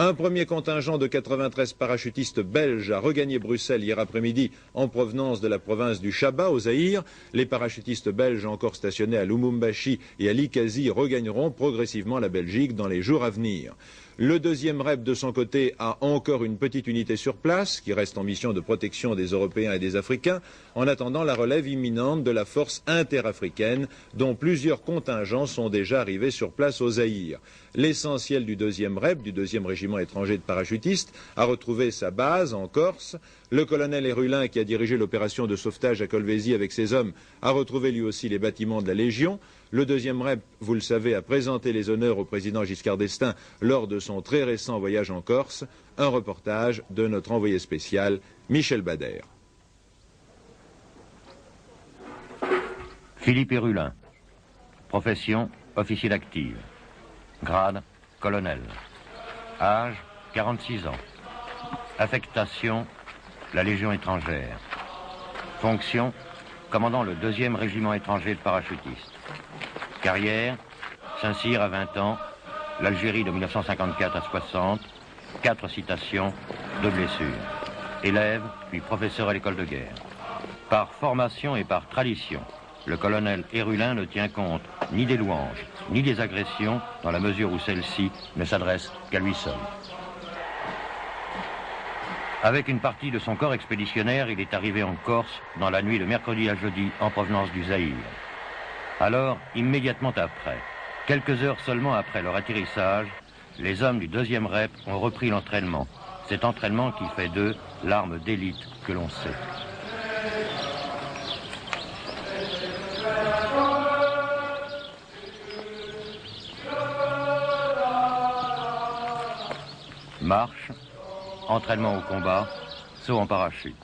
Un premier contingent de 93 parachutistes belges a regagné Bruxelles hier après-midi en provenance de la province du Chaba au Zaïre. Les parachutistes belges encore stationnés à Lumumbashi et à Likazi regagneront progressivement la Belgique dans les jours à venir. Le deuxième REP, de son côté, a encore une petite unité sur place, qui reste en mission de protection des Européens et des Africains, en attendant la relève imminente de la force interafricaine, dont plusieurs contingents sont déjà arrivés sur place au Zaïre. L'essentiel du deuxième REP, du deuxième régiment étranger de parachutistes, a retrouvé sa base en Corse. Le colonel Hérulin, qui a dirigé l'opération de sauvetage à Colvézi avec ses hommes, a retrouvé lui aussi les bâtiments de la Légion. Le deuxième REP, vous le savez, a présenté les honneurs au président Giscard d'Estaing lors de son très récent voyage en Corse. Un reportage de notre envoyé spécial, Michel Bader. Philippe Hérulin, profession officier d'active, grade colonel, âge 46 ans, affectation la Légion étrangère, fonction commandant le 2e régiment étranger de parachutistes, carrière Saint-Cyr à 20 ans, l'Algérie de 1954 à 60, 4 citations, 2 blessures, élève puis professeur à l'école de guerre. Par formation et par tradition, le colonel Hérulin ne tient compte ni des louanges, ni des agressions, dans la mesure où celles-ci ne s'adressent qu'à lui seul. Avec une partie de son corps expéditionnaire, il est arrivé en Corse dans la nuit de mercredi à jeudi en provenance du Zaïre. Alors, immédiatement après, quelques heures seulement après leur atterrissage, les hommes du 2e REP ont repris l'entraînement. Cet entraînement qui fait d'eux l'arme d'élite que l'on sait. Marche, entraînement au combat, saut en parachute.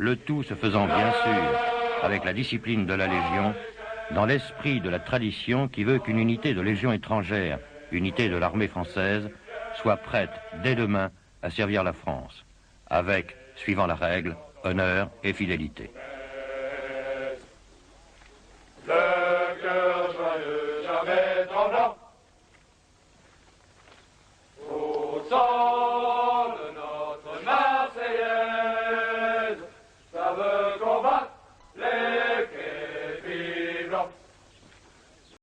Le tout se faisant bien sûr avec la discipline de la Légion, dans l'esprit de la tradition qui veut qu'une unité de Légion étrangère, unité de l'armée française, soit prête dès demain à servir la France, avec, suivant la règle, honneur et fidélité. Le cœur joyeux, jamais tremblant, au son de notre Marseillaise, ça veut combattre les képis blancs.